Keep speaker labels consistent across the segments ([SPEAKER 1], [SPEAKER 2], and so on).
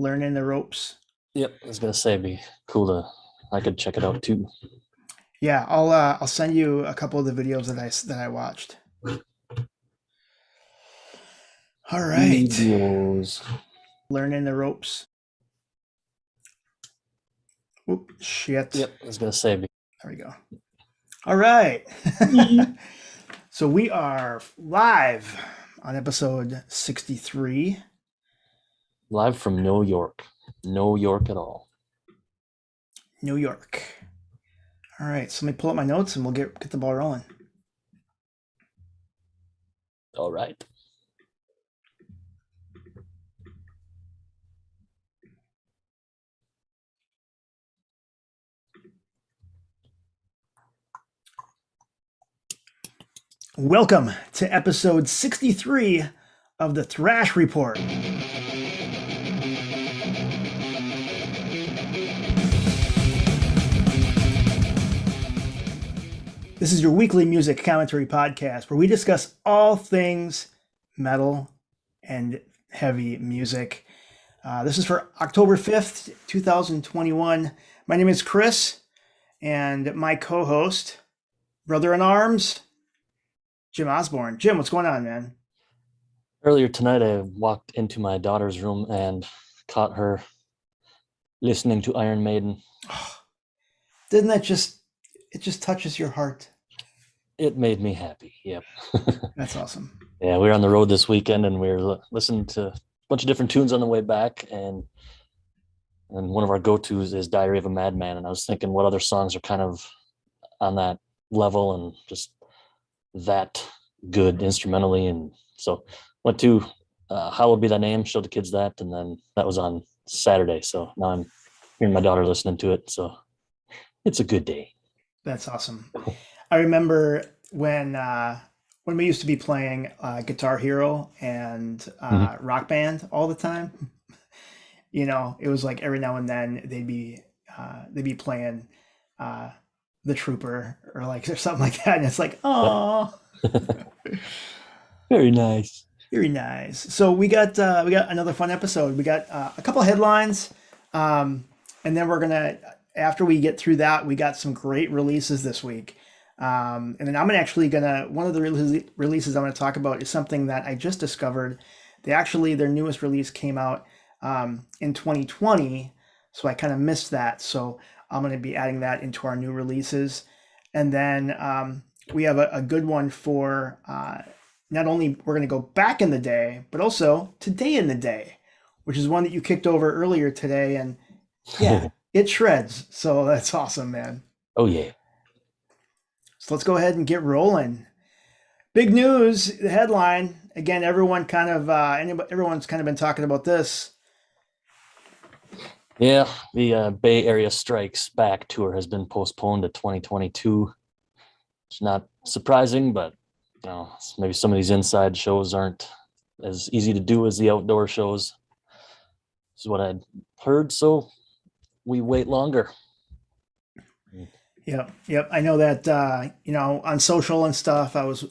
[SPEAKER 1] learning the ropes.
[SPEAKER 2] Yep, I was gonna say it'd be cool to. I could check it out too.
[SPEAKER 1] Yeah, I'll send you a couple of the videos that I watched. All right,
[SPEAKER 2] Videos.
[SPEAKER 1] learning the ropes. Oop, shit.
[SPEAKER 2] Yep, I was gonna say
[SPEAKER 1] There we go. All right.
[SPEAKER 2] be
[SPEAKER 1] So we are live on episode 63.
[SPEAKER 2] live from New York. No York at all.
[SPEAKER 1] New York. All right, so let me pull up my notes and we'll get the ball rolling.
[SPEAKER 2] All right.
[SPEAKER 1] Welcome to episode 63 of the Thrash Report. This is your weekly music commentary podcast where we discuss all things metal and heavy music. This is for October 5th, 2021. My name is Chris, and my co-host, brother in arms, Jim Osborne. Jim, what's going on, man?
[SPEAKER 2] Earlier tonight, I walked into my daughter's room and caught her listening to Iron Maiden.
[SPEAKER 1] Didn't that it just touches your heart?
[SPEAKER 2] It made me happy. Yep.
[SPEAKER 1] That's awesome.
[SPEAKER 2] Yeah, we were on the road this weekend and we were listening to a bunch of different tunes on the way back, and one of our go-tos is Diary of a Madman, and I was thinking what other songs are kind of on that level and just that good instrumentally, and so went to Hallowed Be Thy Name, showed the kids that, and then that was on Saturday, so now I'm hearing my daughter listening to it, so it's a good day.
[SPEAKER 1] That's awesome. I remember when we used to be playing Guitar Hero and Rock Band all the time. You know, it was like every now and then they'd be playing The Trooper or something like that, and it's like, oh,
[SPEAKER 2] Very nice.
[SPEAKER 1] very nice. So we got another fun episode. We got a couple headlines, and then we're gonna, after we get through that, we got some great releases this week. And then I'm actually one of the releases I'm gonna talk about is something that I just discovered. Their newest release came out in 2020, so I kind of missed that. So I'm going to be adding that into our new releases. And then we have a good one for not only we're going to go back in the day, but also today in the day, which is one that you kicked over earlier today. And yeah, it shreds. So that's awesome, man.
[SPEAKER 2] Oh, yeah.
[SPEAKER 1] So let's go ahead and get rolling. Big news, the headline. Again, everyone's kind of been talking about this.
[SPEAKER 2] Yeah, the Bay Area Strikes Back tour has been postponed to 2022. It's not surprising, but maybe some of these inside shows aren't as easy to do as the outdoor shows. This is what I'd heard, so we wait longer.
[SPEAKER 1] Yep. I know that on social and stuff. I was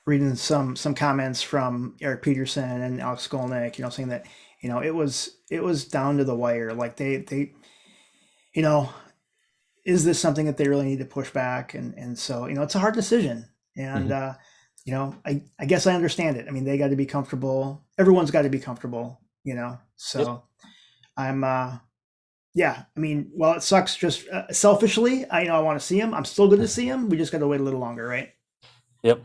[SPEAKER 1] reading some comments from Eric Peterson and Alex Skolnick, saying that it was down to the wire. Like they is this something that they really need to push back? And so it's a hard decision. And I guess I understand it. I mean, they got to be comfortable. Everyone's got to be comfortable. So
[SPEAKER 2] Yep.
[SPEAKER 1] I'm yeah, I mean, well, it sucks just selfishly. I want to see him. I'm still good to see him. We just got to wait a little longer, right?
[SPEAKER 2] Yep.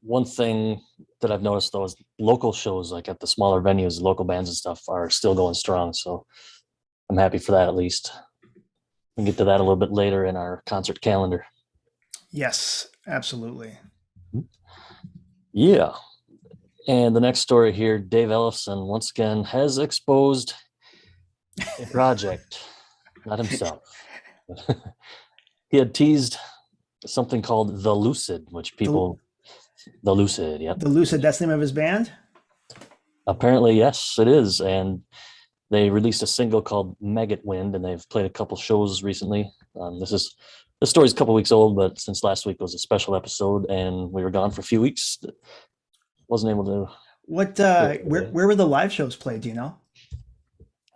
[SPEAKER 2] One thing that I've noticed, though, is local shows, like at the smaller venues, local bands and stuff are still going strong. So I'm happy for that, at least. We can get to that a little bit later in our concert calendar.
[SPEAKER 1] Yes, absolutely.
[SPEAKER 2] Yeah. And the next story here, Dave Ellefson once again has exposed a project, not himself. He had teased something called The Lucid, which The Lucid, yep.
[SPEAKER 1] The Lucid, that's the name of his band?
[SPEAKER 2] Apparently, yes, it is. And they released a single called Maggot Wind, and they've played a couple shows recently. This story's a couple weeks old, but since last week was a special episode and we were gone for a few weeks, wasn't able to.
[SPEAKER 1] Where were the live shows played? Do you know?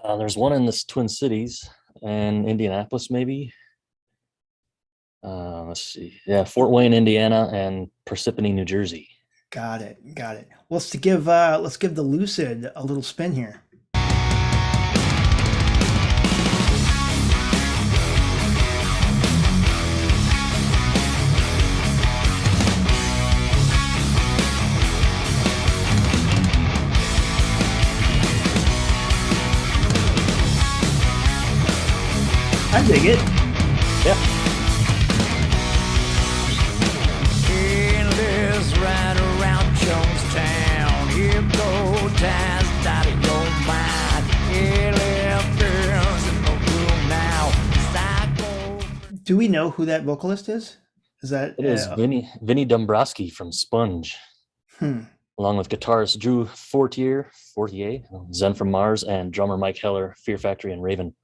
[SPEAKER 2] There's one in the Twin Cities and Indianapolis, maybe. Let's see. Yeah, Fort Wayne, Indiana, and Parsippany, New Jersey.
[SPEAKER 1] Got it. Got it. Well, let's give the Lucid a little spin here. I dig it.
[SPEAKER 2] Yeah.
[SPEAKER 3] Endless right around Jonestown. Here go ties out of your mind. Yeah, left girls in the room now. Psycho.
[SPEAKER 1] Do we know who that vocalist is? Is that
[SPEAKER 2] It is Vinny Dombrowski from Sponge,
[SPEAKER 1] hmm,
[SPEAKER 2] along with guitarist Drew Fortier, Zen from Mars, and drummer Mike Heller, Fear Factory, and Raven.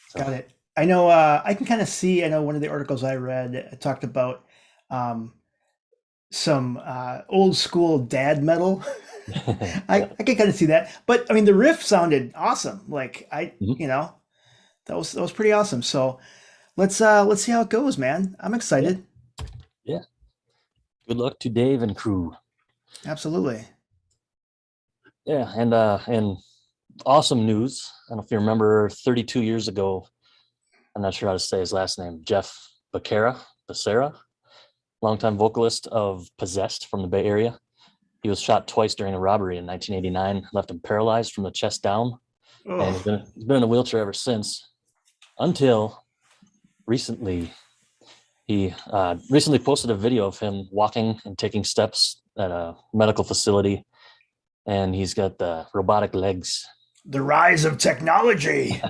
[SPEAKER 2] So,
[SPEAKER 1] got it. I know. I can kind of see. I know one of the articles I read talked about um, some old school dad metal. I can kind of see that. But I mean, the riff sounded awesome. Like
[SPEAKER 2] Mhm.
[SPEAKER 1] that was pretty awesome. So let's see how it goes, man. I'm
[SPEAKER 2] Yeah.
[SPEAKER 1] excited.
[SPEAKER 2] Yeah. Good luck to Dave and crew.
[SPEAKER 1] Absolutely.
[SPEAKER 2] Yeah, and awesome news. I don't know if you remember 32 years ago. I'm not sure how to say his last name. Jeff Becerra, longtime vocalist of Possessed from the Bay Area. He was shot twice during a robbery in 1989, left him paralyzed from the chest down, and
[SPEAKER 1] Oh,
[SPEAKER 2] he's been in a wheelchair ever since. Until recently, he recently posted a video of him walking and taking steps at a medical facility, and he's got the robotic legs.
[SPEAKER 1] the rise of technology.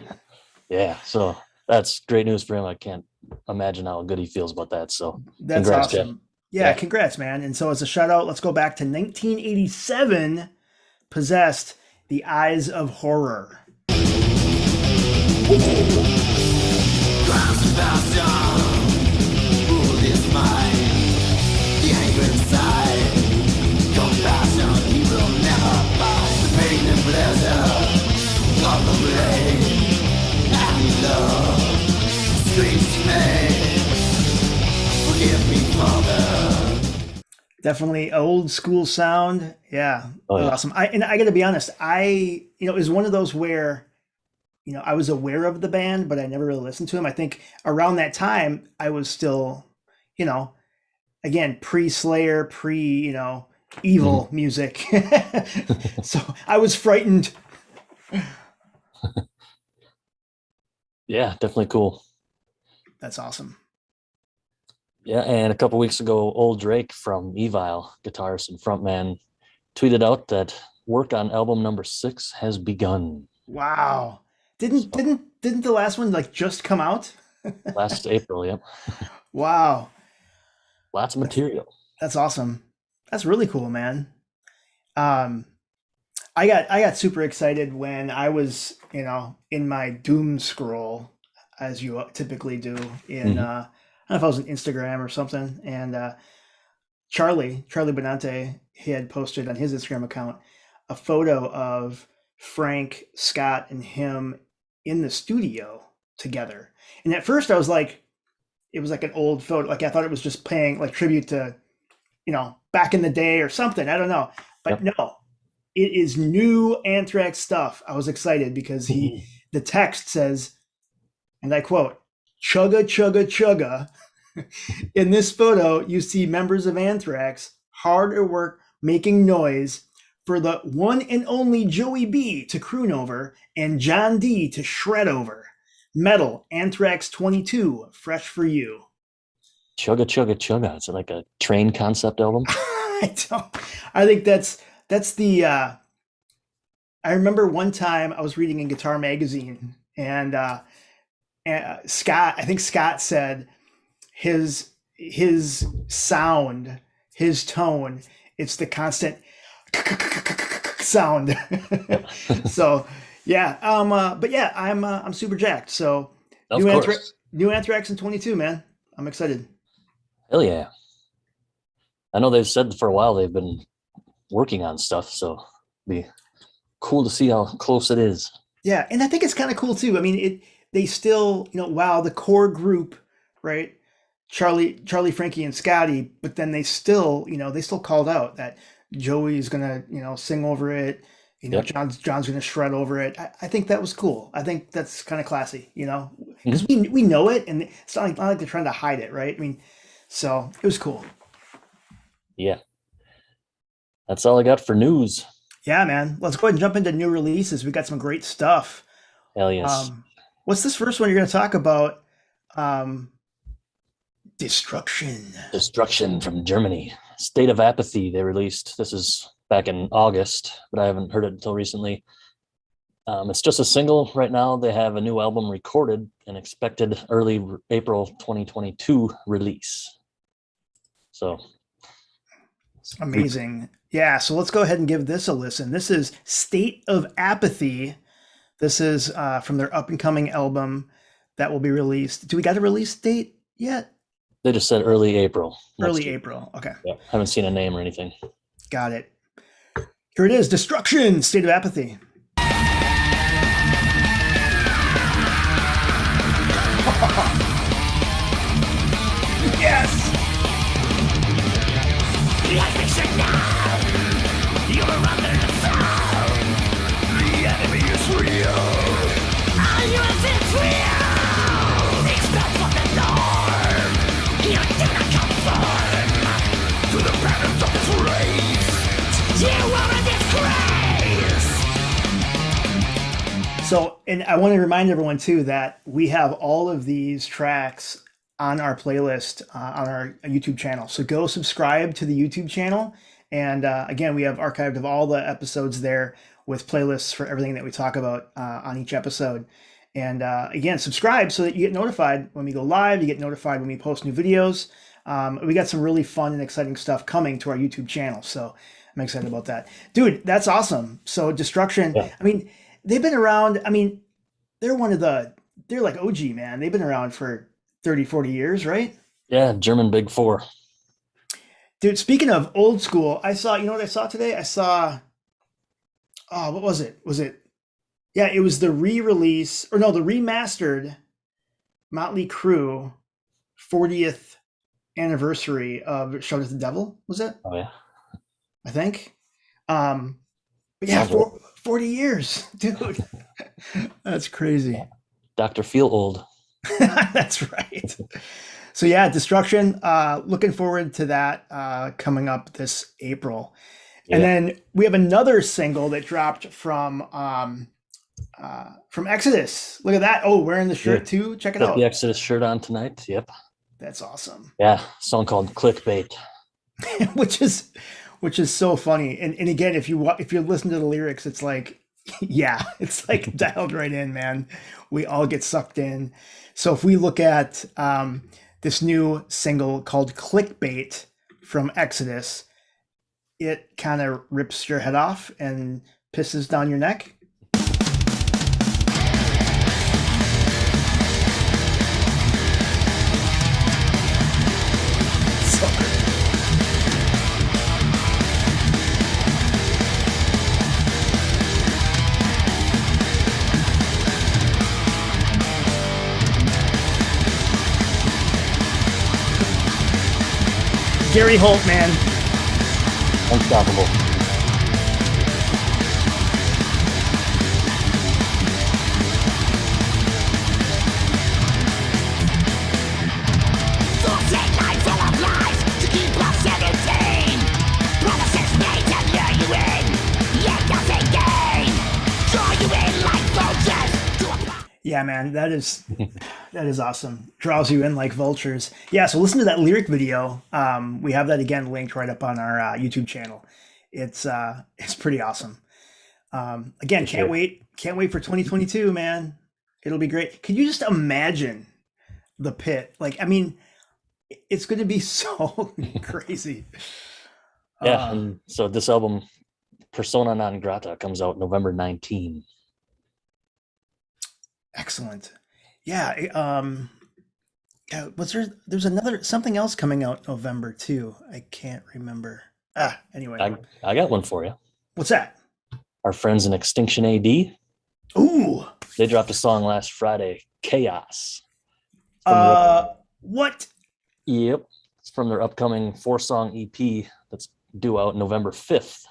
[SPEAKER 2] Yeah, so that's great news for him. I can't imagine how good he feels about that. So
[SPEAKER 1] That's
[SPEAKER 2] congrats, Jeff.
[SPEAKER 1] awesome. Yeah,
[SPEAKER 2] Yeah.
[SPEAKER 1] congrats, man. And so as a shout out, let's go back to 1987. Possessed, The Eyes of Horror. Definitely old school sound. Yeah,
[SPEAKER 2] Oh
[SPEAKER 1] that was
[SPEAKER 2] yeah.
[SPEAKER 1] awesome. I got to be honest. It was one of those where I was aware of the band, but I never really listened to them. I think around that time I was still, you know, again pre Slayer, pre
[SPEAKER 2] Mhm.
[SPEAKER 1] evil music. So I was frightened.
[SPEAKER 2] Yeah, definitely cool.
[SPEAKER 1] That's awesome.
[SPEAKER 2] Yeah, and a couple weeks ago, old Drake from Evil, guitarist and frontman, tweeted out that work on album number 6 has begun.
[SPEAKER 1] Wow. Didn't
[SPEAKER 2] So
[SPEAKER 1] didn't didn't the last one like just come out?
[SPEAKER 2] last April, yep.
[SPEAKER 1] Wow.
[SPEAKER 2] Lots of
[SPEAKER 1] That's
[SPEAKER 2] material.
[SPEAKER 1] that's awesome. That's really cool, man. Um, I got super excited when I was, in my doom scroll, as you typically do in
[SPEAKER 2] Mhm.
[SPEAKER 1] I don't know if I was on Instagram or something, and Charlie Benante, he had posted on his Instagram account a photo of Frank, Scott, and him in the studio together. And at first I was like, it was like an old photo, like I thought it was just paying like tribute to, back in the day or something. I don't know. But
[SPEAKER 2] Yep.
[SPEAKER 1] no, it is new Anthrax stuff. I was excited because
[SPEAKER 2] Mhm.
[SPEAKER 1] the text says, and I quote, chugga, chugga, chugga. In this photo, you see members of Anthrax hard at work making noise for the one and only Joey B to croon over and John D to shred over. Metal, Anthrax 22, fresh for you.
[SPEAKER 2] Chugga chugga chugga. It's like a train concept album.
[SPEAKER 1] I don't. I think that's the. I remember one time I was reading in Guitar Magazine, and Scott. I think Scott said his sound, his tone. It's the constant sound.
[SPEAKER 2] Yep.
[SPEAKER 1] So yeah, but yeah, I'm super jacked. So
[SPEAKER 2] Of
[SPEAKER 1] new Anthrax,
[SPEAKER 2] course.
[SPEAKER 1] new Anthrax in 22, man. I'm excited.
[SPEAKER 2] Hell yeah. I know they've said for a while they've been working on stuff, so it'll be cool to see how close it is.
[SPEAKER 1] Yeah, and I think it's kind of cool too. I mean, they still, wow, the core group, right? Charlie, Frankie, and Scotty, but then they still called out that Joey's gonna, sing over it.
[SPEAKER 2] Yep.
[SPEAKER 1] John's gonna shred over it. I think that was cool. I think that's kind of classy, because
[SPEAKER 2] Mhm.
[SPEAKER 1] we know it, and it's not like they're trying to hide it, right? I mean, so it was cool.
[SPEAKER 2] Yeah. That's all I got for news.
[SPEAKER 1] Yeah, man. Let's go ahead and jump into new releases. We got some great stuff.
[SPEAKER 2] Hell yes.
[SPEAKER 1] Um, what's this first one you're gonna talk about? Um, Destruction.
[SPEAKER 2] Destruction from Germany. State of Apathy they released. This is back in August, but I haven't heard it until recently. It's just a single right now. They have a new album recorded and expected early April 2022 release. So
[SPEAKER 1] Amazing. Yeah, so let's go ahead and give this a listen. This is State of Apathy. This is from their up and coming album that will be released. Do we got a release date yet?
[SPEAKER 2] they just said early April next
[SPEAKER 1] Early
[SPEAKER 2] year.
[SPEAKER 1] April. Okay,
[SPEAKER 2] Yeah, haven't seen a name or anything.
[SPEAKER 1] got it. Here it is, Destruction, State of Apathy. Yes! So, and I want to remind everyone too that we have all of these tracks on our playlist on our YouTube channel. So go subscribe to the YouTube channel. And again, we have archived of all the episodes there with playlists for everything that we talk about on each episode. And again, subscribe so that you get notified when we go live. You get notified when we post new videos. We got some really fun and exciting stuff coming to our YouTube channel. So I'm excited about that. Dude, that's awesome. So Destruction,
[SPEAKER 2] Yeah.
[SPEAKER 1] I mean, they've been around. I mean, they're they're like OG, man. They've been around for 30, 40 years, right?
[SPEAKER 2] Yeah, German Big Four.
[SPEAKER 1] Dude, speaking of old school, you know what I saw today? I saw, oh, what was it? Yeah, it was the re-release, or no, the remastered Motley Crue 40th anniversary of Shout at the Devil, was it?
[SPEAKER 2] Oh yeah.
[SPEAKER 1] I think. But yeah,
[SPEAKER 2] Sounds right.
[SPEAKER 1] 40 years, dude. That's crazy.
[SPEAKER 2] Dr. Feel Old.
[SPEAKER 1] That's right. So yeah, Destruction. Looking forward to that coming up this April. And
[SPEAKER 2] Yeah.
[SPEAKER 1] then we have another single that dropped from Exodus. Look at that. Oh, wearing the shirt
[SPEAKER 2] Yeah.
[SPEAKER 1] too. Check it
[SPEAKER 2] Got
[SPEAKER 1] out.
[SPEAKER 2] the Exodus shirt on tonight. Yep.
[SPEAKER 1] That's awesome.
[SPEAKER 2] Yeah. Song called Clickbait.
[SPEAKER 1] which is so funny. And again, if you listen to the lyrics, it's like, yeah, it's like dialed right in, man. We all get sucked in. So if we look at this new single called Clickbait from Exodus, it kind of rips your head off and pisses down your neck. So good. Gary Holt, man.
[SPEAKER 2] Unstoppable. Yeah, man, that is awesome. Draws you in like vultures. Yeah, so listen to that lyric video. We have that again linked right up on our YouTube channel. It's pretty awesome. Again, can't wait for 2022, man. It'll be great. Could you just imagine the pit? Like, I mean, it's going to be so crazy. Yeah. And so this album, Persona Non Grata, comes out November 19.
[SPEAKER 1] Excellent. Yeah. Yeah. There's something else coming out November too. I can't remember. Anyway.
[SPEAKER 2] I got one for you.
[SPEAKER 1] What's that?
[SPEAKER 2] Our friends in Extinction AD.
[SPEAKER 1] Ooh,
[SPEAKER 2] They dropped a song last Friday, Chaos.
[SPEAKER 1] What?
[SPEAKER 2] Yep. It's from their upcoming 4-song EP that's due out November 5th,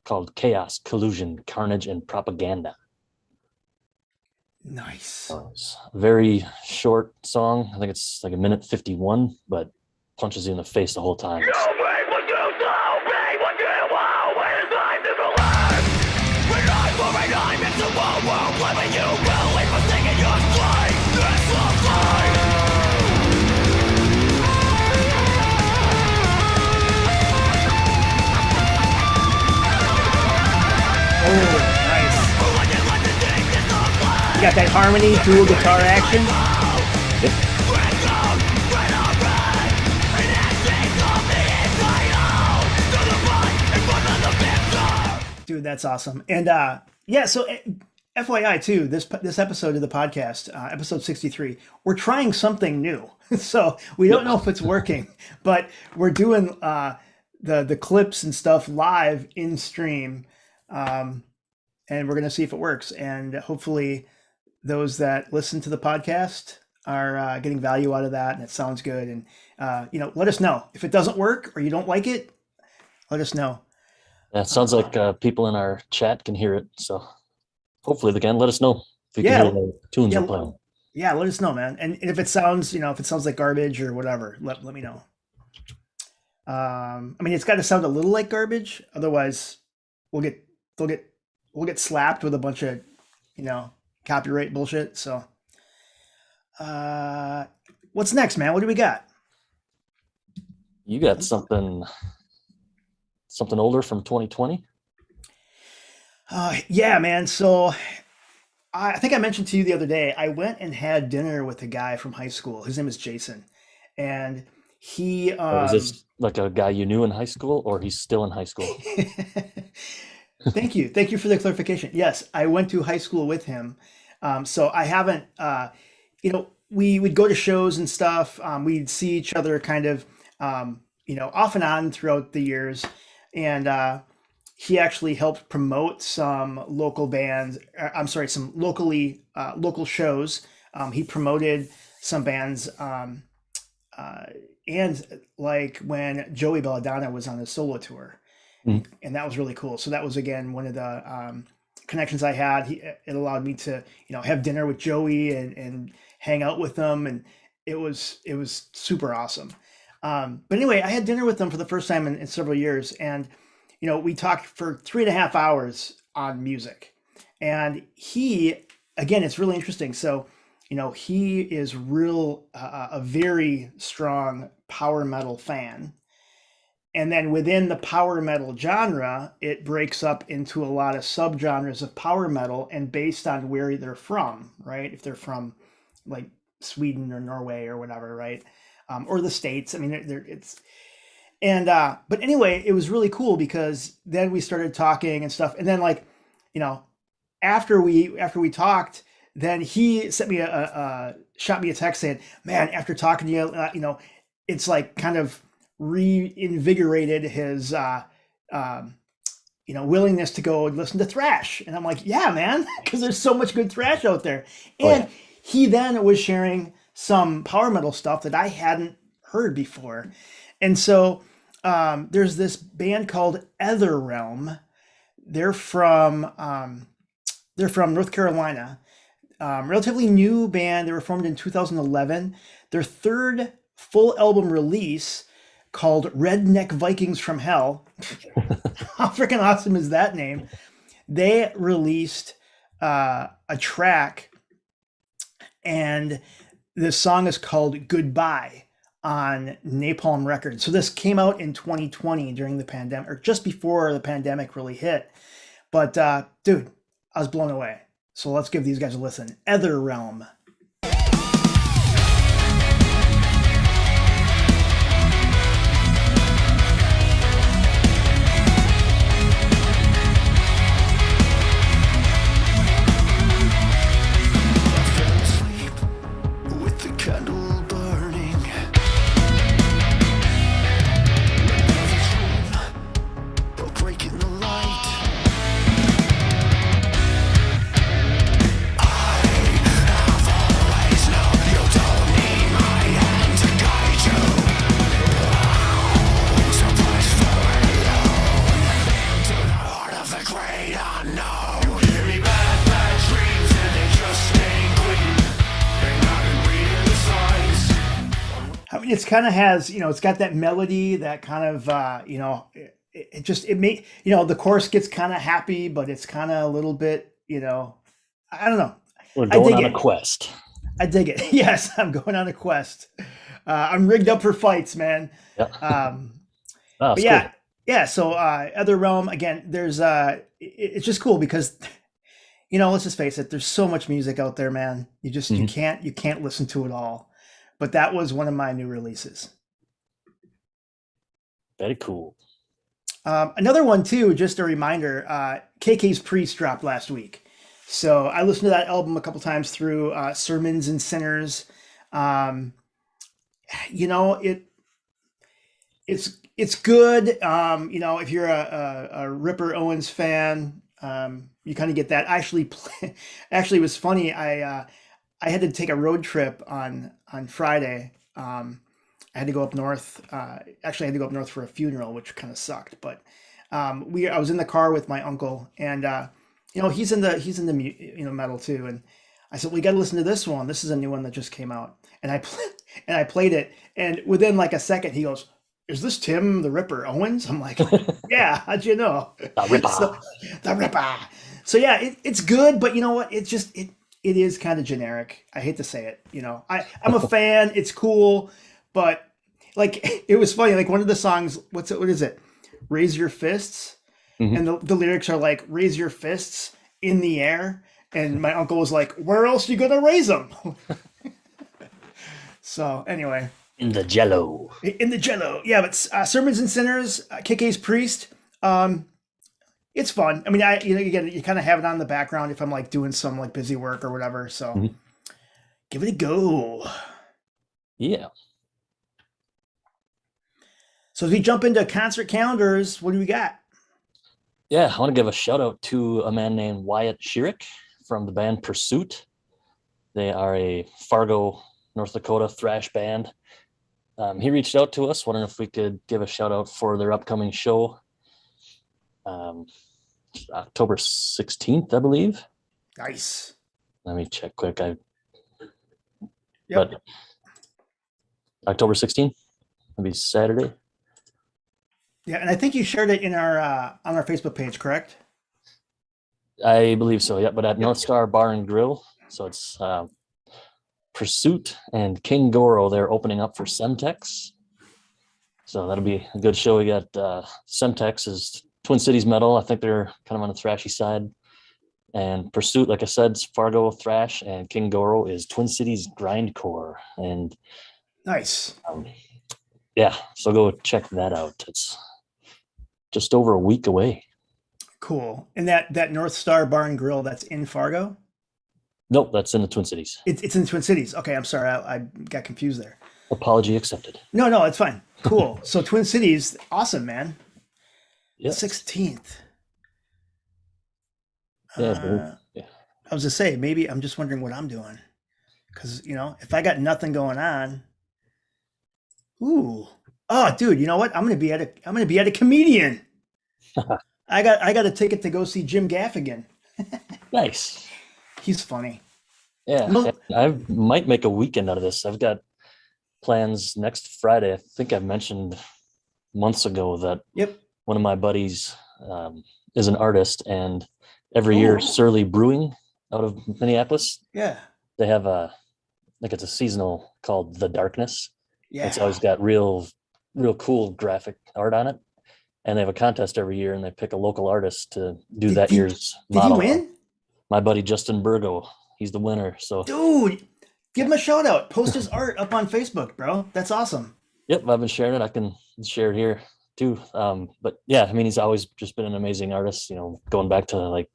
[SPEAKER 2] called Chaos, Collusion, Carnage, and Propaganda.
[SPEAKER 1] Nice.
[SPEAKER 2] It's a very short song. I think it's like 1:51, but punches you in the face the whole time.
[SPEAKER 1] Oh, nice. You got that harmony, dual guitar action. Dude, that's awesome. And yeah, so FYI too, this episode of the podcast, episode 63, we're trying something new. So we don't know if it's working, but we're doing the clips and stuff live in stream. And we're going to see if it works. And hopefully those that listen to the podcast are getting value out of that, and it sounds good. And, let us know if it doesn't work or you don't like it. Let us know.
[SPEAKER 2] Yeah, it sounds like people in our chat can hear it. So hopefully they can. Let us know if you can hear the tunes we're playing.
[SPEAKER 1] Yeah, let us know, man. And if it sounds, like garbage or whatever, let me know. I mean, it's got to sound a little like garbage. Otherwise, we'll get slapped with a bunch of, copyright bullshit. So, what's next, man? What do we got?
[SPEAKER 2] You got something older from 2020?
[SPEAKER 1] Yeah, man. So I think I mentioned to you the other day, I went and had dinner with a guy from high school. His name is Jason. And he...
[SPEAKER 2] is this like a guy you knew in high school, or he's still in high school?
[SPEAKER 1] Thank you. Thank you for the clarification. Yes, I went to high school with him. So I haven't, we would go to shows and stuff. We'd see each other kind of, off and on throughout the years. And he actually helped promote some local bands. Some local shows. He promoted some bands. And like when Joey Belladonna was on his solo tour. And that was really cool. So that was, again, one of the connections I had. It allowed me to, have dinner with Joey and hang out with them. And it was super awesome. But anyway, I had dinner with them for the first time in several years. And, we talked for 3.5 hours on music. And he, again, it's really interesting. So, he is a very strong power metal fan. And then within the power metal genre, it breaks up into a lot of subgenres of power metal, and based on where they're from, right? If they're from like Sweden or Norway or whatever, right? Or the States. I mean, but anyway, it was really cool because then we started talking and stuff. And then after we talked, then he sent me shot me a text saying, man, after talking to you, it's like kind of reinvigorated his willingness to go and listen to thrash. And I'm like, yeah, man, because there's so much good thrash out there. And he then was sharing some power metal stuff that I hadn't heard before. And so there's this band called Etherrealm. They're from North Carolina. Relatively new band. They were formed in 2011. Their third full album release, called Redneck Vikings from Hell. How freaking awesome is that name? They released a track, and this song is called Goodbye on Napalm Records. So this came out in 2020 during the pandemic, or just before the pandemic really hit. But dude, I was blown away. So let's give these guys a listen. Etherrealm. it's kind of has, it's got that melody that kind of, the chorus gets kind of happy, but it's kind of a little bit, I don't know.
[SPEAKER 2] We're
[SPEAKER 1] I
[SPEAKER 2] going
[SPEAKER 1] dig
[SPEAKER 2] on
[SPEAKER 1] it.
[SPEAKER 2] a quest.
[SPEAKER 1] I dig it. Yes, I'm going on a quest. I'm rigged up for fights, man.
[SPEAKER 2] Yeah.
[SPEAKER 1] But
[SPEAKER 2] It's
[SPEAKER 1] yeah,
[SPEAKER 2] cool.
[SPEAKER 1] yeah. So Other Realm again. There's it's just cool because let's just face it. There's so much music out there, man. You just
[SPEAKER 2] Mhm.
[SPEAKER 1] you can't listen to it all. But that was one of my new releases.
[SPEAKER 2] Very cool.
[SPEAKER 1] Another one too. Just a reminder. KK's Priest dropped last week, so I listened to that album a couple times through Sermons and Sinners. Um, it's good. If you're a Ripper Owens fan, you kind of get that. Actually, it was funny. I had to take a road trip on Friday. I had to go up north. Actually, I had to go up north for a funeral, which kind of sucked. But I was in the car with my uncle, and he's into metal too. And I said, "We got to listen to this one. This is a new one that just came out." And I played it, and within like a second, he goes, "Is this Tim the Ripper Owens?" I'm like, "Yeah, how'd you know?"
[SPEAKER 2] The Ripper.
[SPEAKER 1] The Ripper. So yeah, it's good, but you know what? It is kind of generic. I hate to say it. I'm a fan. It's cool, but like it was funny. Like one of the songs, what is it? Raise your fists,
[SPEAKER 2] Mhm.
[SPEAKER 1] and the lyrics are like, "Raise your fists in the air." And my uncle was like, "Where else you gonna raise them?" So anyway,
[SPEAKER 2] In the Jello.
[SPEAKER 1] in the Jello, yeah. But Sermons and Sinners, KK's Priest, it's fun. I mean, you kind of have it on in the background if I'm like doing some like busy work or whatever. So
[SPEAKER 2] Mhm.
[SPEAKER 1] give it a go.
[SPEAKER 2] Yeah.
[SPEAKER 1] So as we jump into concert calendars, what do we got?
[SPEAKER 2] Yeah, I want to give a shout out to a man named Wyatt Schierick from the band Pursuit. They are a Fargo, North Dakota thrash band. He reached out to us, wondering if we could give a shout out for their upcoming show, October 16th, I believe.
[SPEAKER 1] Nice.
[SPEAKER 2] Let me check quick.
[SPEAKER 1] Yep.
[SPEAKER 2] But October 16th, it'll be Saturday.
[SPEAKER 1] Yeah, and I think you shared it in our on our Facebook page, correct?
[SPEAKER 2] I believe so, yeah. But at North Star Bar and Grill, so it's Pursuit and King Goro. They're opening up for Semtex, so that'll be a good show. We got Semtex is Twin Cities metal. I think they're kind of on the thrashy side, and Pursuit, like I said, is Fargo thrash, and King Goro is Twin Cities grindcore. And
[SPEAKER 1] Nice.
[SPEAKER 2] yeah, so go check that out. It's just over a week away.
[SPEAKER 1] Cool. And that North Star Bar and Grill, that's in Fargo?
[SPEAKER 2] Nope, that's in the Twin Cities.
[SPEAKER 1] It's in the Twin Cities. Okay, I'm sorry, I got confused there.
[SPEAKER 2] Apology accepted.
[SPEAKER 1] No, it's fine. Cool. So Twin Cities, awesome, man.
[SPEAKER 2] Yes.
[SPEAKER 1] 16th.
[SPEAKER 2] Yeah, yeah.
[SPEAKER 1] I was to say, maybe I'm just wondering what I'm doing. Because, if I got nothing going on. Ooh. Oh, dude, you know what? I'm gonna be at a comedian. I got a ticket to go see Jim Gaffigan.
[SPEAKER 2] Nice.
[SPEAKER 1] He's funny.
[SPEAKER 2] Yeah,
[SPEAKER 1] No.
[SPEAKER 2] I might make a weekend out of this. I've got plans next Friday. I think I mentioned months ago that
[SPEAKER 1] Yep.
[SPEAKER 2] one of my buddies is an artist, and every year Surly Brewing out of Minneapolis,
[SPEAKER 1] Yeah.
[SPEAKER 2] they have it's a seasonal called The Darkness.
[SPEAKER 1] Yeah.
[SPEAKER 2] It's always got real cool graphic art on it, and they have a contest every year, and they pick a local artist to do that year's
[SPEAKER 1] Did he
[SPEAKER 2] model.
[SPEAKER 1] win?
[SPEAKER 2] My buddy Justin Burgo, he's the winner. So
[SPEAKER 1] Dude, give him a shout out. Post his art up on Facebook, bro. That's awesome.
[SPEAKER 2] yep, I've been sharing it. I can share it here too. But yeah, I mean, he's always just been an amazing artist, going back to like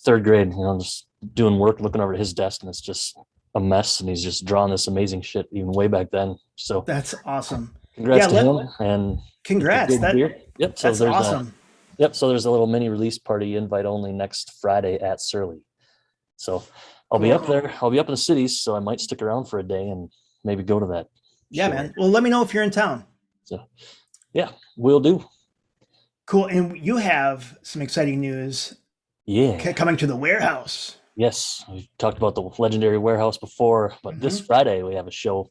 [SPEAKER 2] third grade, just doing work, looking over at his desk, and it's just a mess, and he's just drawing this amazing shit even way back then. So
[SPEAKER 1] That's awesome.
[SPEAKER 2] congrats
[SPEAKER 1] Yeah,
[SPEAKER 2] to him, and
[SPEAKER 1] Congrats.
[SPEAKER 2] yep. So
[SPEAKER 1] That's
[SPEAKER 2] there's
[SPEAKER 1] awesome.
[SPEAKER 2] so there's a little mini release party, invite only, next Friday at Surly. So I'll be
[SPEAKER 1] Cool.
[SPEAKER 2] up there. I'll be up in the cities, so I might stick around for a day and maybe go to that.
[SPEAKER 1] Yeah,
[SPEAKER 2] show.
[SPEAKER 1] man. Well, let me know if you're in town.
[SPEAKER 2] So yeah, will do.
[SPEAKER 1] Cool. And you have some exciting news
[SPEAKER 2] Yeah.
[SPEAKER 1] coming to the warehouse.
[SPEAKER 2] Yes, we talked about the legendary warehouse before, but this Friday we have a show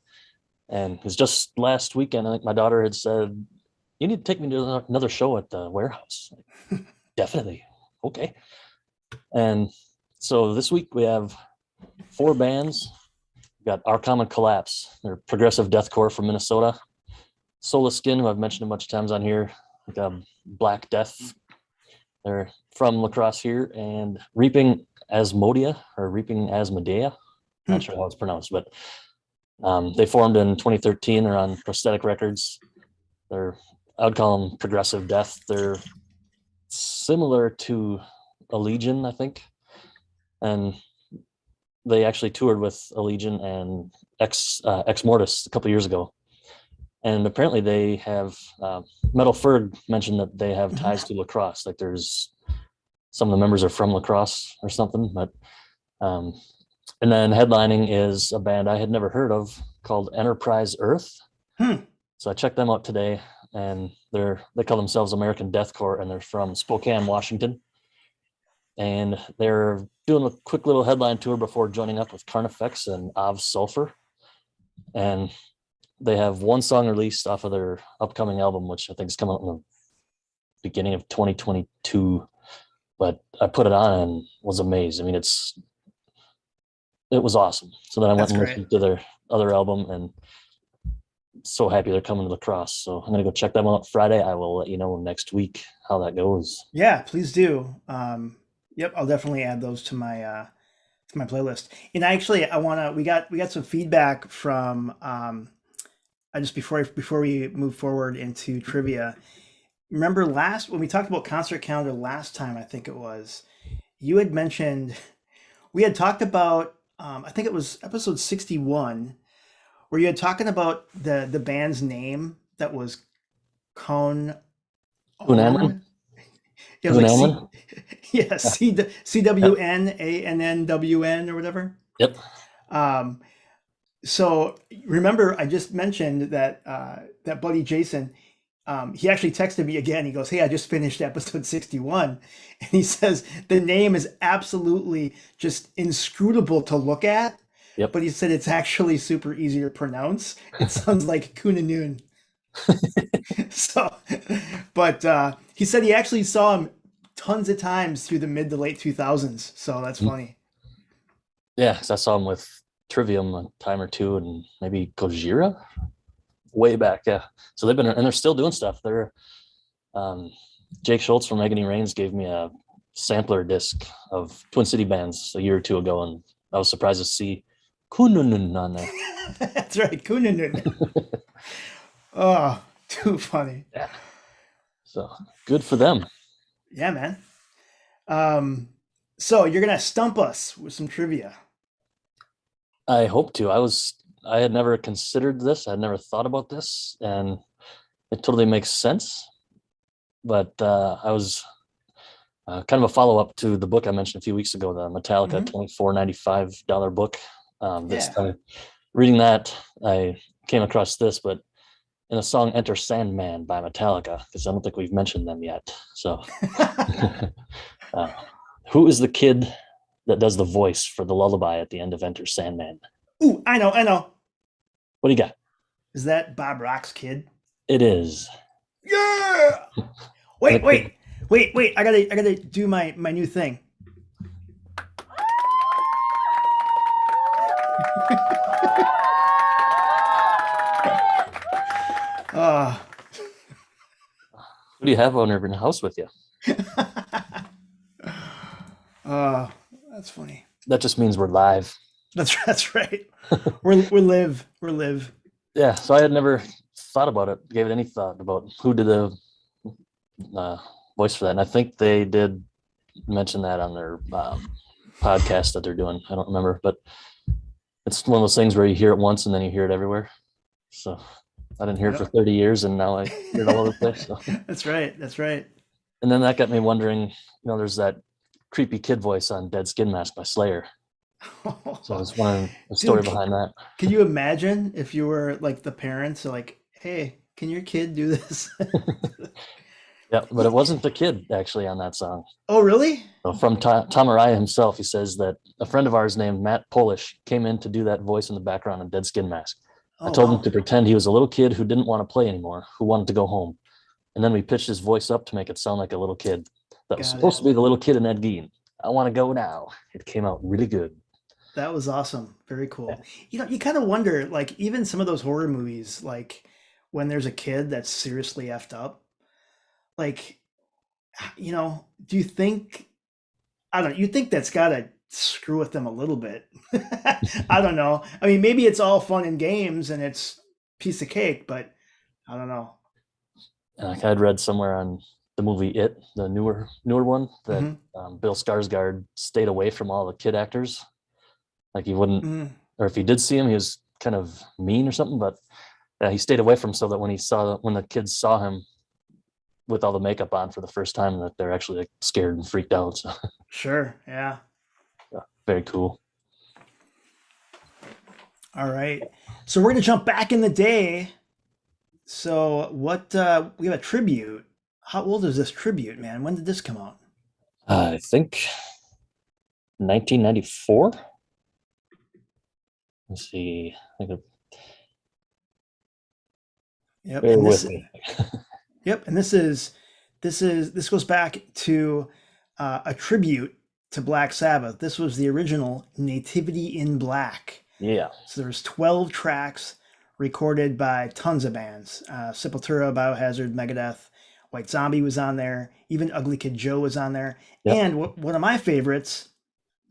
[SPEAKER 2] And it was just last weekend. I think my daughter had said, "You need to take me to another show at the warehouse." Like, definitely. Okay. And so this week we have 4 bands. We got Our Common Collapse. They're progressive deathcore from Minnesota. Soulless Skin, who I've mentioned a bunch of times on here. Like, Black Death. They're from La Crosse here. And Reaping Asmodea or Reaping Asmodea. Not sure how it's pronounced, but they formed in 2013. They're on Prosthetic Records. I would call them progressive death. They're similar to Allegion, I think. And they actually toured with Allegion and Ex Mortis a couple years ago. And apparently they have, Metal Ferg mentioned that they have ties to La Crosse. Like there's some of the members are from La Crosse or something. But and then headlining is a band I had never heard of called Enterprise Earth. So I checked them out today, and they call themselves American Deathcore, and they're from Spokane, Washington. And they're doing a quick little headline tour before joining up with Carnifex and Av Sulfur. And they have one song released off of their upcoming album, which I think is coming out in the beginning of 2022. But I put it on and was amazed. I mean, it was awesome. So then I went and listened to their other album, and so happy they're coming to La Crosse. So I'm gonna go check them out Friday. I will let you know next week how that goes.
[SPEAKER 1] Yeah, please do. Yep, I'll definitely add those to my playlist. And actually, we got some feedback from just before we move forward into trivia. Remember when we talked about concert calendar last time, I think it was, you had mentioned we had talked about I think it was episode 61, where you had talking about the band's name that was Cone.
[SPEAKER 2] Unamlin?
[SPEAKER 1] It was like CWNANNWN or whatever.
[SPEAKER 2] Yep.
[SPEAKER 1] So remember, I just mentioned that that buddy Jason, he actually texted me again. He goes, "Hey, I just finished episode 61," and he says the name is absolutely just inscrutable to look at.
[SPEAKER 2] Yep.
[SPEAKER 1] But he said it's actually super easy to pronounce. It sounds like Kunanun. So, but he said he actually saw him tons of times through the mid to late 2000s. So that's funny.
[SPEAKER 2] Yeah, because I saw him with Trivium a time or two, and maybe Gojira way back. Yeah, so they've been, and they're still doing stuff. They're Jake Schultz from Agony Reigns gave me a sampler disc of Twin City bands a year or two ago, and I was surprised to see Kununun on there.
[SPEAKER 1] That's right, Kununun. Oh, too funny.
[SPEAKER 2] Yeah. So good for them.
[SPEAKER 1] Yeah, man. So you're gonna stump us with some trivia.
[SPEAKER 2] I hope to. I had never considered this. I had never thought about this, and it totally makes sense. But I was kind of a follow-up to the book I mentioned a few weeks ago, the Metallica $24.95 book. Reading that, I came across this, but in the song Enter Sandman by Metallica, because I don't think we've mentioned them yet. So who is the kid that does the voice for the lullaby at the end of Enter Sandman?
[SPEAKER 1] Ooh, I know.
[SPEAKER 2] What do you got?
[SPEAKER 1] Is that Bob Rock's kid?
[SPEAKER 2] It is.
[SPEAKER 1] Yeah. Wait. I gotta do my new thing.
[SPEAKER 2] Who do you have on in the house with you?
[SPEAKER 1] That's funny.
[SPEAKER 2] That just means we're live.
[SPEAKER 1] That's right. We're live.
[SPEAKER 2] Yeah. So I had never thought about it, gave it any thought about who did the voice for that. And I think they did mention that on their podcast that they're doing. I don't remember, but it's one of those things where you hear it once and then you hear it everywhere. So I didn't hear it for 30 years, and now I hear it all over the place. So.
[SPEAKER 1] That's right.
[SPEAKER 2] And then that got me wondering, there's that creepy kid voice on Dead Skin Mask by Slayer. So I was wondering the story behind that.
[SPEAKER 1] Can you imagine if you were like the parents are like, "Hey, can your kid do this?"
[SPEAKER 2] Yeah, but it wasn't the kid actually on that song.
[SPEAKER 1] Oh, really?
[SPEAKER 2] So from Tom Araya himself, he says that a friend of ours named Matt Polish came in to do that voice in the background on Dead Skin Mask. I
[SPEAKER 1] Oh,
[SPEAKER 2] told him
[SPEAKER 1] wow.
[SPEAKER 2] to pretend he was a little kid who didn't want to play anymore, who wanted to go home. And then we pitched his voice up to make it sound like a little kid that was
[SPEAKER 1] Got
[SPEAKER 2] supposed
[SPEAKER 1] it.
[SPEAKER 2] to be the little kid in Ed Gein. I want to go now. It came out really good.
[SPEAKER 1] That was awesome. Very
[SPEAKER 2] Yeah.
[SPEAKER 1] cool. You kind of wonder, like, even some of those horror movies, like when there's a kid that's seriously effed up, like, do you think, I don't know, you think that's got to screw with them a little bit? I don't know. I mean, maybe it's all fun and games and it's piece of cake, but I don't know.
[SPEAKER 2] And I'd read somewhere on the movie It, the newer one, that
[SPEAKER 1] Hmm.
[SPEAKER 2] Bill Skarsgård stayed away from all the kid actors. Like he wouldn't,
[SPEAKER 1] Mm,
[SPEAKER 2] or if he did see him, he was kind of mean or something. But he stayed away from so that when the kids saw him with all the makeup on for the first time, that they're actually like scared and freaked out. So
[SPEAKER 1] sure. Yeah.
[SPEAKER 2] yeah, very cool.
[SPEAKER 1] All right. So we're going to jump back in the day. So we have a tribute. How old is this tribute, man? When did this come out?
[SPEAKER 2] I think 1994. Let's see. I think
[SPEAKER 1] Yep.
[SPEAKER 2] bear
[SPEAKER 1] And
[SPEAKER 2] with me.
[SPEAKER 1] this goes back to a tribute to Black Sabbath. This was the original Nativity in Black.
[SPEAKER 2] Yeah.
[SPEAKER 1] So there's 12 tracks recorded by tons of bands. Sepultura, Biohazard, Megadeth, White Zombie was on there. Even Ugly Kid Joe was on there.
[SPEAKER 2] Yep.
[SPEAKER 1] And one of my favorites,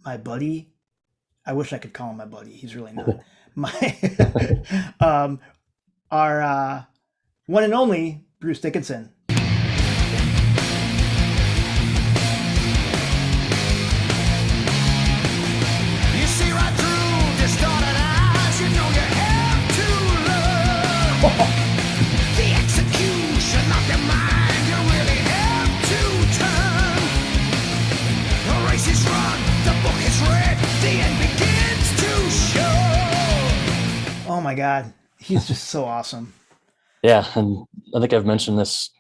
[SPEAKER 1] my buddy. I wish I could call him my buddy. He's really not. Our one and only Bruce Dickinson.
[SPEAKER 3] You see right through distorted eyes. You know you have to love the execution of your mind. You really have to turn. The race is run, the book is read, the end begins to show.
[SPEAKER 1] Oh my God, he's just so awesome.
[SPEAKER 2] Yeah, and I think I've mentioned this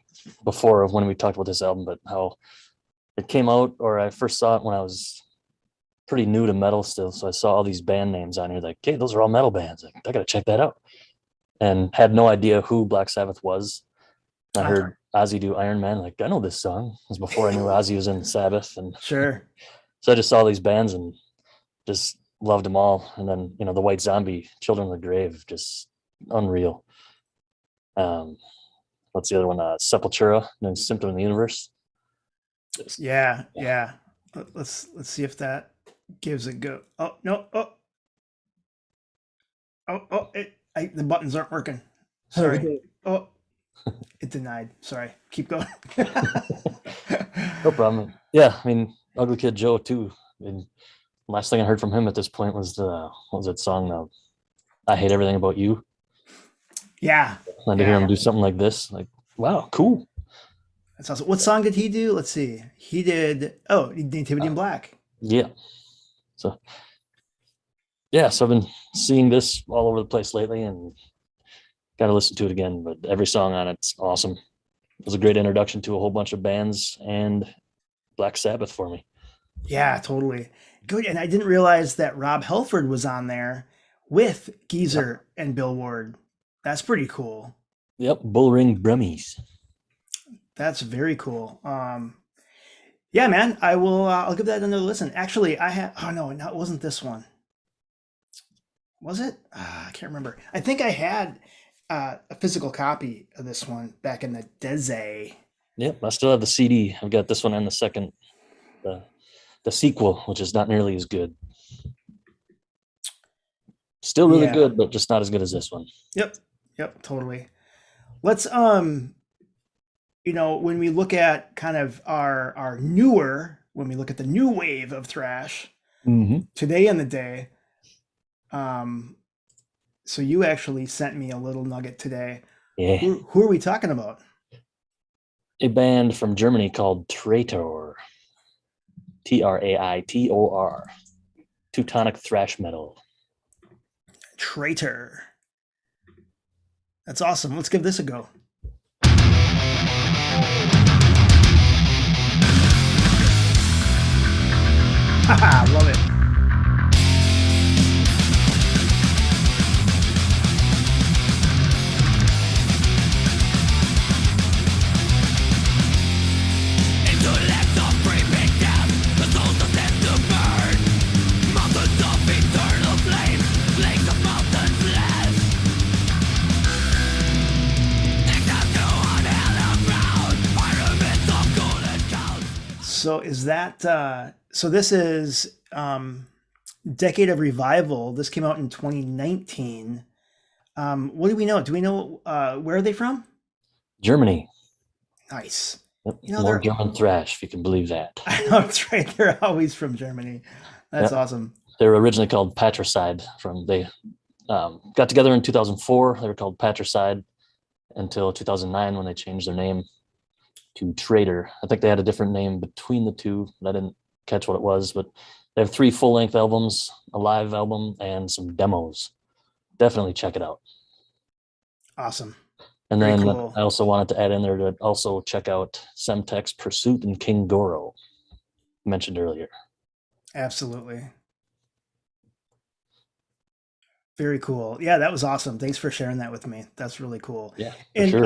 [SPEAKER 2] before when we talked about this album, but how it came out, or I first saw it when I was pretty new to metal still. So I saw all these band names on here, like, hey, those are all metal bands. Like, I gotta check that out. And had no idea who Black Sabbath was. I heard Ozzy do Iron Man. Like, I know this song. It was before I knew Ozzy was in Sabbath. And
[SPEAKER 1] Sure.
[SPEAKER 2] so I just saw these bands and just loved them all. And then, the White Zombie, Children of the Grave, just unreal. What's the other one? Sepultura, and Symptom of the Universe.
[SPEAKER 1] Yeah. Let's see if that gives a go. Oh no! The buttons aren't working. Sorry. Oh, it denied. Sorry. Keep going.
[SPEAKER 2] No problem. Yeah, I mean, Ugly Kid Joe too. And last thing I heard from him at this point was what was that song? I Hate Everything About You.
[SPEAKER 1] Yeah.
[SPEAKER 2] And to hear him do something like this, like, wow, cool.
[SPEAKER 1] That's awesome. What song did he do? Let's see. He did Nativity in Black.
[SPEAKER 2] Yeah. So I've been seeing this all over the place lately and got to listen to it again. But every song on it's awesome. It was a great introduction to a whole bunch of bands and Black Sabbath for me.
[SPEAKER 1] Yeah, totally. Good. And I didn't realize that Rob Halford was on there with Geezer and Bill Ward. That's pretty cool.
[SPEAKER 2] Yep, Bullring Brummies.
[SPEAKER 1] That's very cool. Yeah, man, I'll give that another listen. Actually, no, it wasn't this one. Was it? I can't remember. I think I had a physical copy of this one back in the Deze.
[SPEAKER 2] Yep, I still have the CD. I've got this one and the second, the sequel, which is not nearly as good. Still really good, but just not as good as this one.
[SPEAKER 1] Yep, totally. Let's when we look at kind of our newer, when we look at the new wave of thrash today in the day, so you actually sent me a little nugget today.
[SPEAKER 2] Yeah.
[SPEAKER 1] Who are we talking about?
[SPEAKER 2] A band from Germany called Traitor. Traitor. Teutonic thrash metal.
[SPEAKER 1] Traitor. That's awesome. Let's give this a go. Haha, love it. So is that so this is Decade of Revival. This came out in 2019. What do we know? Do we know where are they from?
[SPEAKER 2] Germany.
[SPEAKER 1] Nice.
[SPEAKER 2] Yep.
[SPEAKER 1] You know,
[SPEAKER 2] More
[SPEAKER 1] they're
[SPEAKER 2] German thrash, if you can believe that.
[SPEAKER 1] I know it's right. They're always from Germany. That's
[SPEAKER 2] Yep.
[SPEAKER 1] awesome.
[SPEAKER 2] They were originally called Patricide. They got together in 2004. They were called Patricide until 2009 when they changed their name to Traitor. I think they had a different name between the two. I didn't catch what it was, but they have 3 full-length albums, a live album, and some demos. Definitely check it out.
[SPEAKER 1] Awesome.
[SPEAKER 2] And
[SPEAKER 1] Very
[SPEAKER 2] then
[SPEAKER 1] cool.
[SPEAKER 2] I also wanted to add in there to also check out Semtex Pursuit and King Goro, mentioned earlier.
[SPEAKER 1] Absolutely. Very cool. Yeah, that was awesome. Thanks for sharing that with me. That's really cool.
[SPEAKER 2] Yeah, for
[SPEAKER 1] And
[SPEAKER 2] sure.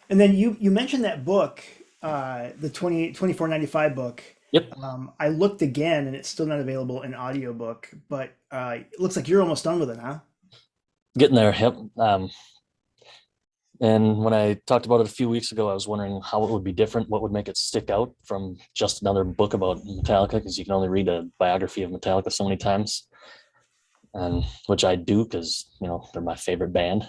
[SPEAKER 1] and then you mentioned that book, the 24.95 book.
[SPEAKER 2] Yep.
[SPEAKER 1] I looked again and it's still not available in audiobook, but it looks like you're almost done with it, huh?
[SPEAKER 2] Getting there. Yep. And when I talked about it a few weeks ago, I was wondering how it would be different, what would make it stick out from just another book about Metallica, because you can only read a biography of Metallica so many times, and which I do because they're my favorite band.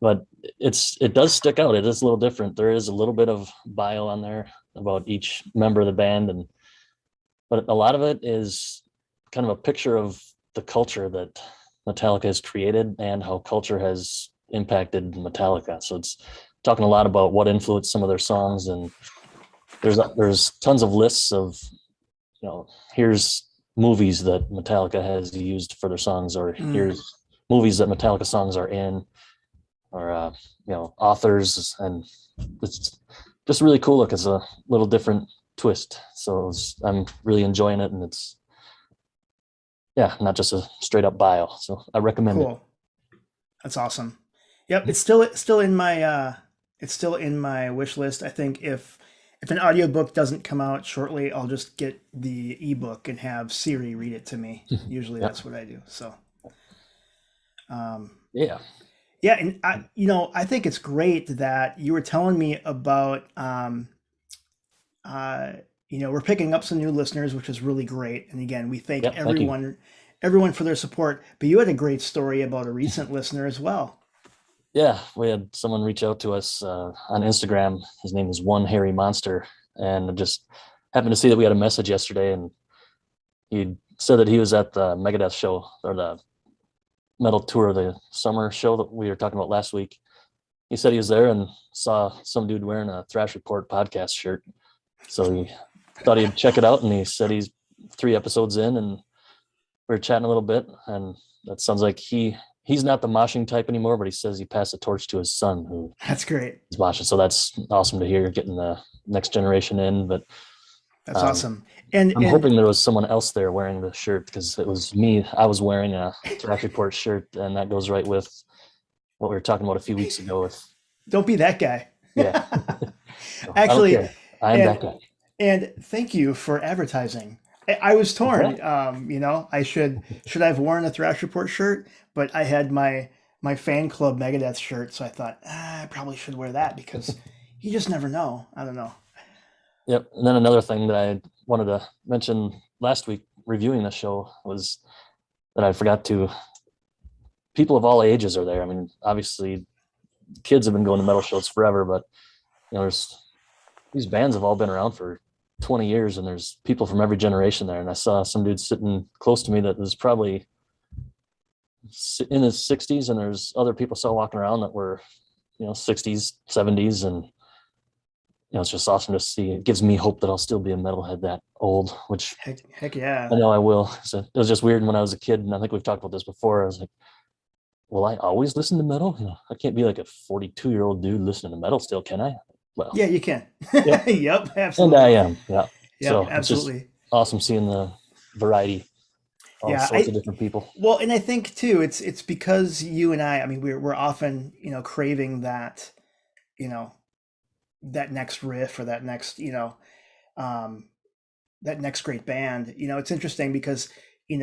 [SPEAKER 2] But it does stick out. It is a little different. There is a little bit of bio on there about each member of the band, but a lot of it is kind of a picture of the culture that Metallica has created and how culture has impacted Metallica. So it's talking a lot about what influenced some of their songs, and there's tons of lists of here's movies that Metallica has used for their songs, or here's movies that Metallica songs are in, or authors, and it's just really cool. Look, it's a little different twist. So I'm really enjoying it, and it's not just a straight up bio. So I recommend it.
[SPEAKER 1] Cool. That's awesome. Yep, it's still in my wish list. I think if an audiobook doesn't come out shortly, I'll just get the ebook and have Siri read it to me. Usually that's what I do. So
[SPEAKER 2] Yeah.
[SPEAKER 1] yeah, and I think it's great that you were telling me about we're picking up some new listeners, which is really great. And again, we thank
[SPEAKER 2] Yep, thank you.
[SPEAKER 1] everyone for their support. But you had a great story about a recent listener as well.
[SPEAKER 2] Yeah, we had someone reach out to us on Instagram. His name is One Hairy Monster, and I just happened to see that we had a message yesterday, and he said that he was at the Megadeth show, or the metal tour, the summer show that we were talking about last week. He said he was there and saw some dude wearing a Thrash Report podcast shirt. So he thought he'd check it out, and he said he's 3 episodes in, and we were chatting a little bit, and that sounds like he's not the moshing type anymore, but he says he passed the torch to his son, who
[SPEAKER 1] That's great.
[SPEAKER 2] is moshing. So that's awesome to hear, getting the next generation in. But
[SPEAKER 1] That's awesome. And
[SPEAKER 2] I'm hoping there was someone else there wearing the shirt, because it was me. I was wearing a Thrash Report shirt, and that goes right with what we were talking about a few weeks ago.
[SPEAKER 1] Don't be that guy.
[SPEAKER 2] Yeah.
[SPEAKER 1] Actually,
[SPEAKER 2] I am that guy.
[SPEAKER 1] And thank you for advertising. I was torn. I should have worn a Thrash Report shirt, but I had my fan club Megadeth shirt, so I thought I probably should wear that because you just never know. I don't know.
[SPEAKER 2] Yep. And then another thing that I wanted to mention last week reviewing the show was that I forgot to. People of all ages are there. I mean, obviously, kids have been going to metal shows forever, but these bands have all been around for 20 years, and there's people from every generation there. And I saw some dude sitting close to me that was probably in his 60s, and there's other people still walking around that were 60s, 70s, and it's just awesome to see. It gives me hope that I'll still be a metalhead that old, which
[SPEAKER 1] heck yeah.
[SPEAKER 2] I know I will. So it was just weird when I was a kid, and I think we've talked about this before. I was like, will I always listen to metal? I can't be like a 42-year-old dude listening to metal still, can I? Well,
[SPEAKER 1] yeah, you can.
[SPEAKER 2] Yep.
[SPEAKER 1] Yep, absolutely.
[SPEAKER 2] And I am. Yeah.
[SPEAKER 1] Yeah,
[SPEAKER 2] so
[SPEAKER 1] absolutely.
[SPEAKER 2] It's just awesome seeing the variety. All sorts of different people.
[SPEAKER 1] Well, and I think too, it's because you and I mean, we're often craving that, that next riff or that next that next great band. It's interesting because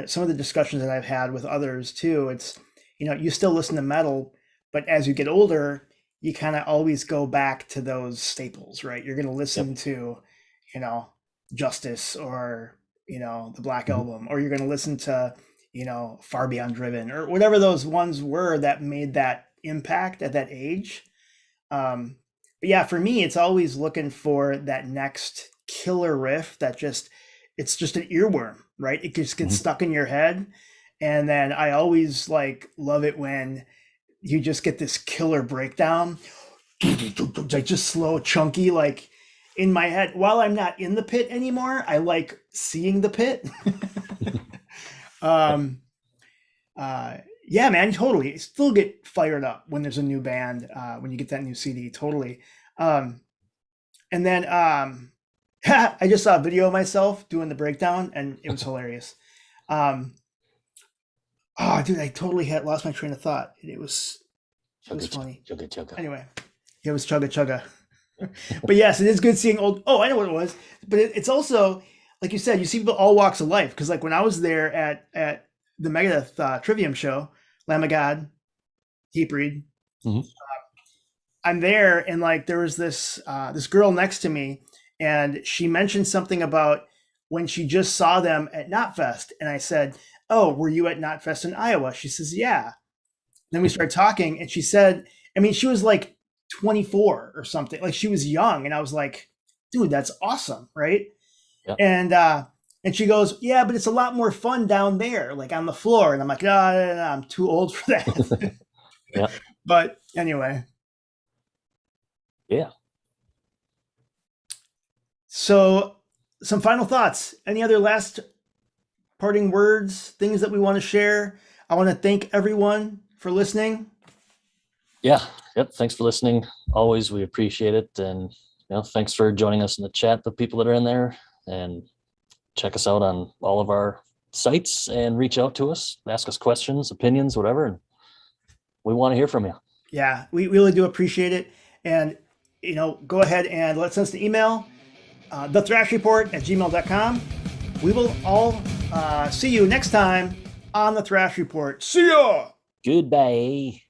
[SPEAKER 1] some of the discussions that I've had with others too, it's you still listen to metal, but as you get older, you kind of always go back to those staples, right? You're going to listen to you know, Justice or, you know, the Black Album, or you're going to listen to, you know, Far Beyond Driven or whatever those ones were that made that impact at that age. But yeah, for me, it's always looking for that next killer riff that it's just an earworm, right? It just gets stuck in your head. And then I always like love it when you just get this killer breakdown, like just slow, chunky, like in my head. While I'm not in the pit anymore, I like seeing the pit. Yeah, man, totally. Still get fired up when there's a new band, when you get that new CD, totally. And then I just saw a video of myself doing the breakdown, and it was hilarious. Oh, dude, I totally had lost my train of thought. It was funny.
[SPEAKER 2] Chugga, chugga.
[SPEAKER 1] Anyway, it was chugga chugga. But yes, it is good seeing old. Oh, I know what it was. But it's also, like you said, you see people all walks of life. Because like when I was there at the Megadeth Trivium show, Lamb of God, Heatbreed, I'm there, and like there was this this girl next to me, and she mentioned something about when she just saw them at Knotfest, and I said, "Oh, were you at Knotfest in Iowa?" She says, "Yeah." Then we started talking, and she said, I mean, she was like 24 or something, like she was young, and I was like, "Dude, that's awesome, right?" Yeah. And she goes, "Yeah, but it's a lot more fun down there, like on the floor." And I'm like, "No, I'm too old for that."
[SPEAKER 2] Yeah.
[SPEAKER 1] But anyway.
[SPEAKER 2] Yeah.
[SPEAKER 1] So some final thoughts. Any other last parting words, things that we want to share? I want to thank everyone for listening.
[SPEAKER 2] Yeah. Yep. Thanks for listening. Always, we appreciate it. And, you know, thanks for joining us in the chat, the people that are in there, and check us out on all of our sites and reach out to us, ask us questions, opinions, whatever. And we want to hear from you.
[SPEAKER 1] Yeah, we really do appreciate it. And, you know, go ahead and let's send us the email, thethrashreport@gmail.com. We will all see you next time on The Thrash Report. See ya!
[SPEAKER 2] Goodbye.